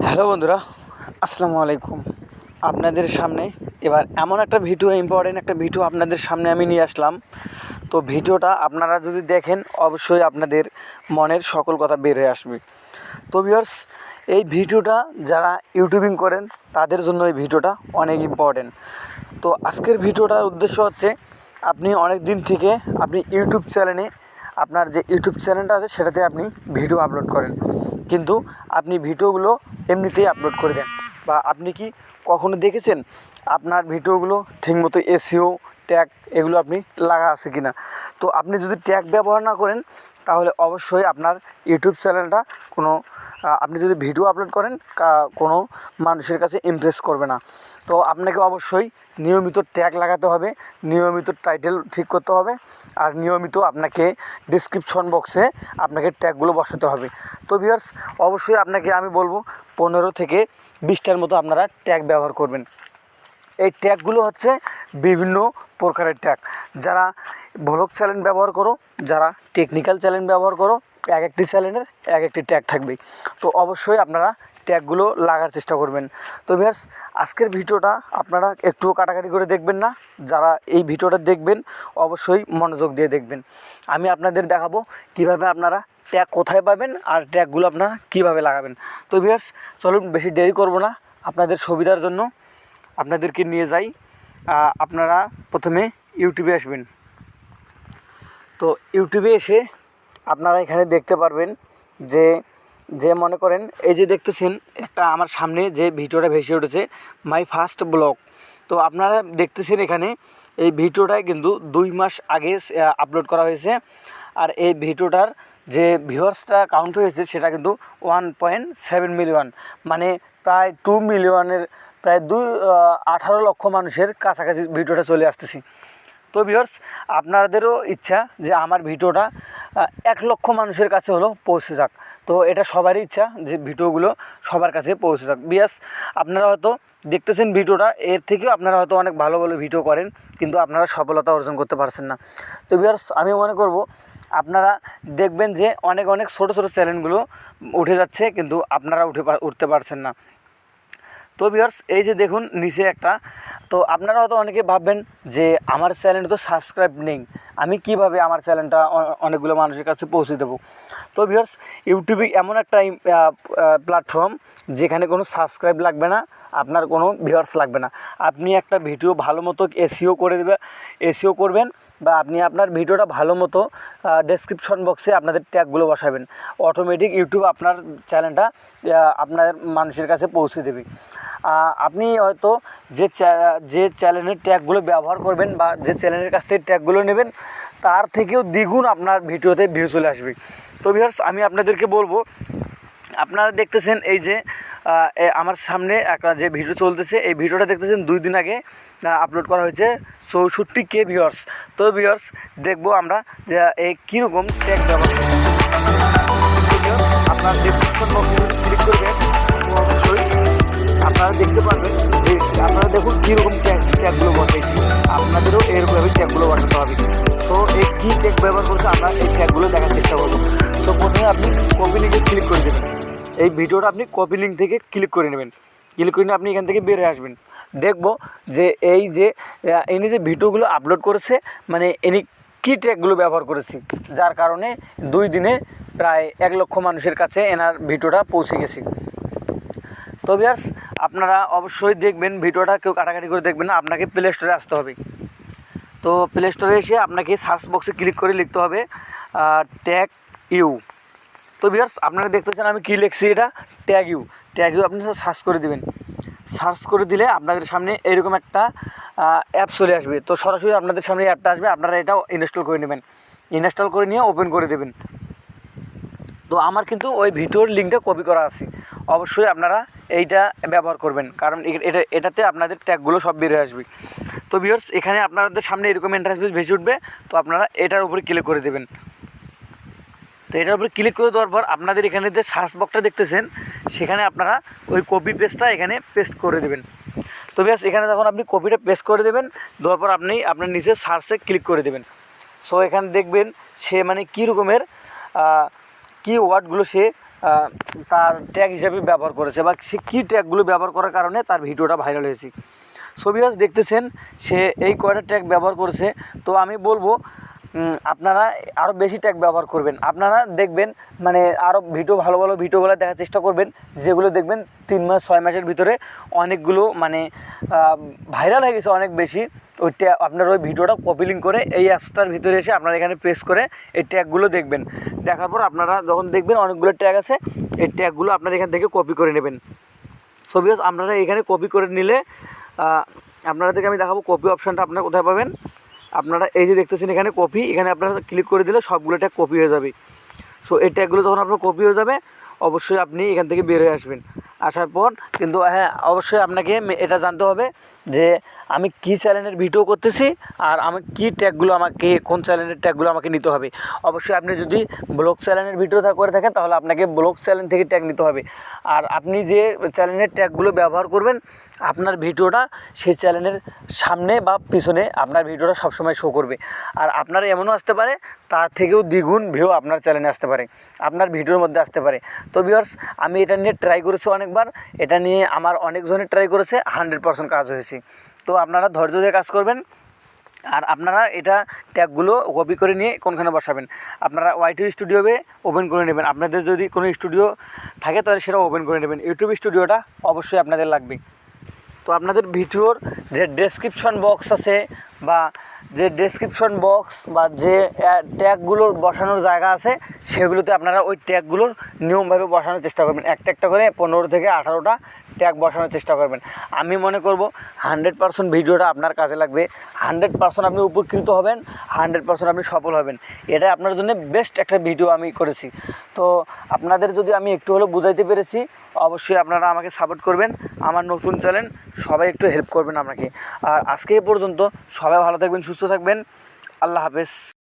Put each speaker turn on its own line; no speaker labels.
Hello বন্ধুরা, আসসালামু আলাইকুম। আপনাদের সামনে এবার এমন একটা ভিডিও, ইম্পর্টেন্ট একটা ভিডিও আপনাদের সামনে আমি নিয়ে আসলাম। তো ভিডিওটা আপনারা যদি দেখেন অবশ্যই আপনাদের মনের সকল কথা বের হয়ে আসবে। তো ভিউয়ার্স, এই ভিডিওটা যারা ইউটিউবিং করেন তাদের জন্য এই ভিডিওটা অনেক ইম্পর্টেন্ট। তো আজকের ভিডিওটার উদ্দেশ্য হচ্ছে, আপনি অনেক দিন থেকে আপনি ইউটিউব চ্যানেলে, আপনার যে ইউটিউব চ্যানেলটা আছে সেটাতে আপনি ভিডিও আপলোড করেন, কিন্তু আপনি ভিডিওগুলো এমনিতেই আপলোড করে দেন। বা আপনি কি কখনো দেখেছেন আপনার ভিডিওগুলো ঠিকমতো এসইও ট্যাগ এগুলো আপনি লাগা আছে কি না? তো আপনি যদি ট্যাগ ব্যবহার না করেন তাহলে অবশ্যই আপনার ইউটিউব চ্যানেলটা আপনি যদি ভিডিও আপলোড করেন কোনো মানুষের কাছে ইমপ্রেস করবে না। তো আপনাকে অবশ্যই নিয়মিত ট্যাগ লাগাতে হবে, নিয়মিত টাইটেল ঠিক করতে হবে, আর নিয়মিত আপনাকে ডিসক্রিপশন বক্সে আপনাকে ট্যাগগুলো বসাতে হবে। তো ভিউয়ার্স, অবশ্যই আপনাকে আমি বলবো 15 থেকে 20টার মতো আপনারা ট্যাগ ব্যবহার করবেন। এই ট্যাগগুলো হচ্ছে বিভিন্ন প্রকারের ট্যাগ। যারা ভ্লগ চ্যানেল ব্যবহার করো, যারা টেকনিক্যাল চ্যানেল ব্যবহার করো, এক একটি চ্যানেলের এক একটি ট্যাগ থাকবে। তো অবশ্যই আপনারা ট্যাগগুলো লাগার চেষ্টা করবেন। তো ভিউয়ার্স, আজকের ভিডিওটা আপনারা একটুও কাটাকাটি করে দেখবেন না। যারা এই ভিডিওটা দেখবেন অবশ্যই মনোযোগ দিয়ে দেখবেন। আমি আপনাদের দেখাবো কিভাবে আপনারা ট্যাগ কোথায় পাবেন আর ট্যাগগুলো আপনারা কিভাবে লাগাবেন। তো ভিউয়ার্স, চলুন বেশি দেরি করব না, আপনাদের সুবিধার জন্য আপনাদেরকে নিয়ে যাই। আপনারা প্রথমে ইউটিউবে আসবেন। তো ইউটিউবে এসে আপনারা এখানে দেখতে পারবেন যে মনে করেন এই যে দেখতেছেন একটা আমার সামনে যে ভিডিওটা ভেসে উঠেছে, মাই ফার্স্ট ব্লগ। তো আপনারা দেখতেছেন এখানে এই ভিডিওটাই কিন্তু 2 মাস আগে আপলোড করা হয়েছে। আর এই ভিডিওটার যে ভিউয়ার্সটা কাউন্ট হয়েছে সেটা কিন্তু 1.7 মিলিয়ন, মানে প্রায় 2 মিলিয়নের, প্রায় 18 লক্ষ মানুষের কাছাকাছি ভিডিওটা চলে আসতেছি। তো ভিউয়ার্স, আপনাদেরও ইচ্ছা যে আমার ভিডিওটা 1 লক্ষ মানুষের কাছে হলো পৌঁছে যাক। তো এটা সবারই ইচ্ছা যে ভিডিওগুলো সবার কাছে পৌঁছে যাক। ভিউয়ার্স, আপনারা হয়তো দেখতেছেন ভিডিওটা, এর থেকেও আপনারা হয়তো অনেক ভালো ভালো ভিডিও করেন, কিন্তু আপনারা সফলতা অর্জন করতে পারছেন না। তো ভিউয়ার্স, আমি মনে করব আপনারা দেখবেন যে অনেক অনেক ছোটো ছোটো চ্যানেলগুলো উঠে যাচ্ছে, কিন্তু আপনারা উঠতে পারছেন না। তো ভিউয়ার্স, এই যে দেখুন নিচে একটা, তো আপনারা হয়তো অনেকে ভাববেন যে আমার চ্যানেলে তো সাবস্ক্রাইব নেই, আমি কিভাবে আমার চ্যানেলটা অনেকগুলো মানুষের কাছে পৌঁছে দেবো। তো ভিউয়ার্স, ইউটিউবে এমন একটা প্ল্যাটফর্ম যেখানে কোনো সাবস্ক্রাইব লাগবে না, আপনার কোনো ভিউয়ার্স লাগবে না। আপনি একটা ভিডিও ভালো মতো এসইও করবেন, বা আপনি আপনার ভিডিওটা ভালো মতো ডেসক্রিপশন বক্সে আপনাদের ট্যাগগুলো বসাবেন, অটোমেটিক ইউটিউব আপনার চ্যানেলটা আপনার মানুষের কাছে পৌঁছে দেবে। আপনি হয়তো যে চ্যানেলের ট্যাগগুলো ব্যবহার করবেন বা যে চ্যানেলের কাছ থেকে ট্যাগগুলো নেবেন, তার থেকেও দ্বিগুণ আপনার ভিডিওতে ভিউ চলে আসবে। তো ভিউয়ার্স, আমি আপনাদেরকে বলবো, আপনারা দেখতেছেন এই যে আমার সামনে একটা যে ভিডিও চলতেছে, এই ভিডিওটা দেখতেছেন 2 দিন আগে আপলোড করা হয়েছে, 64K ভিউয়ার্স। তো ভিউয়ার্স, দেখবো আমরা যে এই কীরকম ট্যাগ ব্যবহার করব। আপনার ডেসক্রিপশন বক্সে ক্লিক করবেন, অবশ্যই আপনারা দেখতে পারবেন যে আপনারা দেখুন কীরকম ট্যাগগুলো বসাইছি, আপনাদেরও এরকমভাবে ট্যাগগুলো বসাতে হবে। তো এই কী ট্যাগ ব্যবহার করতে আমরা এই ট্যাগগুলো দেখার চেষ্টা করব। তো প্রথমে আপনি কপি লিঙ্কে ক্লিক করে দেবেন। এই ভিডিওটা আপনি কপি লিঙ্ক থেকে ক্লিক করে নেবেন। ক্লিক করে নিয়ে আপনি এখান থেকে বের হয়ে আসবেন। দেখবো যে ইনি যে ভিডিওগুলো আপলোড করেছে, মানে ইনি কী ট্যাগগুলো ব্যবহার করেছি, যার কারণে 2 দিনে প্রায় 1 লক্ষ মানুষের কাছে এনার ভিডিওটা পৌঁছে গেছে। তো ভিউয়ার্স, আপনারা অবশ্যই দেখবেন ভিডিওটা, কেউ কাটাকাটি করে দেখবেন না, আপনাকে প্লে স্টোরে আসতে হবে। তো প্লে স্টোরে এসে আপনাকে সার্চ বক্সে ক্লিক করে লিখতে হবে ট্যাগ ইউ। তো ভিউয়ার্স, আপনারা দেখতেছেন আমি কী লিখছি, এটা ট্যাগ ইউ আপনি সার্চ করে দিবেন। সার্চ করে দিলে আপনাদের সামনে এরকম একটা অ্যাপ চলে আসবে। তো সরাসরি আপনাদের সামনে অ্যাপটা আসবে, আপনারা এটাও ইনস্টল করে নেবেন। ইনস্টল করে নিয়ে ওপেন করে দেবেন। তো আমার কিন্তু ওই ভিডিওর লিঙ্কটা কপি করা আছে, অবশ্যই আপনারা এইটা ব্যবহার করবেন, কারণ এটাতে আপনাদের ট্যাগগুলো সব বেরিয়ে আসবে। তো ভিউয়ার্স, এখানে আপনাদের সামনে এরকম ইন্টারফেস ভেসে উঠবে, তো আপনারা এটার উপরে ক্লিক করে দেবেন। তো এটার উপরে ক্লিক করে দেওয়ার পর আপনাদের এখানে যে সার্চ বক্সটা দেখতেছেন, সেখানে আপনারা ওই কপি পেস্টটা এখানে পেস্ট করে দেবেন। তো ভিউয়ার্স, এখানে যখন আপনি কপিটা পেস্ট করে দেবেন, দেওয়ার পর আপনি আপনার নিচে সার্চে ক্লিক করে দেবেন। সো এখানে দেখবেন সে মানে কী রকমের কি ওয়ার্ডগুলো সে তার ট্যাগ হিসেবে ব্যবহার করেছে বা সে কী ট্যাগগুলো ব্যবহার করার কারণে তার ভিডিওটা ভাইরাল হয়েছে। সো ভিউয়ার্স দেখতেছেন সে এই কয়টা ট্যাগ ব্যবহার করেছে। তো আমি বলবো আপনারা আরও বেশি ট্যাগ ব্যবহার করবেন। আপনারা দেখবেন মানে আরও ভালো ভালো ভিডিওগুলো দেখার চেষ্টা করবেন, যেগুলো দেখবেন 3 মাস 6 মাসের ভিতরে অনেকগুলো মানে ভাইরাল হয়ে গেছে অনেক বেশি। ওইটা আপনার ওই ভিডিওটা কপি লিঙ্ক করে এই অ্যাপসটার ভিতরে এসে আপনারা এখানে প্রেস করে এই ট্যাগগুলো দেখবেন। দেখার পর আপনারা যখন দেখবেন অনেকগুলো ট্যাগ আছে, এই ট্যাগগুলো আপনারা এখান থেকে কপি করে নেবেন। সো ভিউয়ার্স আপনারা এখানে কপি করে নিলে আপনাদেরকে আমি দেখাবো কপি অপশানটা আপনারা কোথায় পাবেন। আপনারা এই যে দেখতেছেন এখানে কপি, এখানে আপনারা ক্লিক করে দিলে সবগুলো ট্যাগ কপি হয়ে যাবে। সো এই ট্যাগগুলো যখন আপনার কপি হয়ে যাবে অবশ্যই আপনি এখান থেকে বের হয়ে আসবেন। আসার পর কিন্তু হ্যাঁ অবশ্যই আপনাকে এটা জানতে হবে যে আমি কী চ্যানেলের ভিডিও করতেছি আর আমি কী ট্যাগগুলো আমাকে কোন চ্যানেলের ট্যাগগুলো আমাকে নিতে হবে। অবশ্যই আপনি যদি ব্লগ চ্যানেলের ভিডিও করে থাকেন তাহলে আপনাকে ব্লগ চ্যানেল থেকে ট্যাগ নিতে হবে। আর আপনি যে চ্যানেলের ট্যাগগুলো ব্যবহার করবেন আপনার ভিডিওটা সেই চ্যানেলের সামনে বা পিছনে আপনার ভিডিওটা সবসময় শো করবে। আর আপনার এমনও আসতে পারে তার থেকেও দ্বিগুণ ভিউ আপনার চ্যানেলে আসতে পারে, আপনার ভিডিওর মধ্যে আসতে পারে। তো ভিউয়ার্স আমি এটা নিয়ে ট্রাই করেছি অনেকবার, এটা নিয়ে আমার অনেকজনে ট্রাই করেছে, 100% কাজ হয়েছে। তো আপনারা ধৈর্য দিয়ে কাজ করবেন। আর আপনারা এটা ট্যাগগুলো কপি করে নিয়ে কোনখানে বসাবেন, আপনারা ওয়াইটি স্টুডিওতে ওপেন করে নেবেন। আপনাদের যদি কোনো স্টুডিও থাকে তাহলে সেটা ওপেন করে নেবেন। ইউটিউব স্টুডিওটা অবশ্যই আপনাদের লাগবে। তো আপনাদের ভিডিওর যে ডেসক্রিপশন বক্স আছে বা যে ডেসক্রিপশন বক্স বা যে ট্যাগগুলো বসানোর জায়গা আছে সেগুলোতে আপনারা ওই ট্যাগগুলোর নিয়মভাবে বসানোর চেষ্টা করবেন। একটা একটা করে 15 থেকে 18টা ট্যাগ বসানোর চেষ্টা করবেন। আমি মনে করব 100% ভিডিওটা আপনার কাজে লাগবে, 100% আপনি উপকৃত হবেন, 100% আপনি সফল হবেন। এটা আপনার জন্য বেস্ট একটা ভিডিও আমি করেছি। তো আপনাদের যদি আমি একটু হলেও বুঝাইতে পেরেছি অবশ্যই আপনারা আমাকে সাপোর্ট করবেন। আমার নতুন চ্যানেল সবাই একটু হেল্প করবেন আমাকে। আর আজকে এই পর্যন্ত, সবাই ভালো থাকবেন, সুস্থ থাকবেন, আল্লাহ হাফেজ।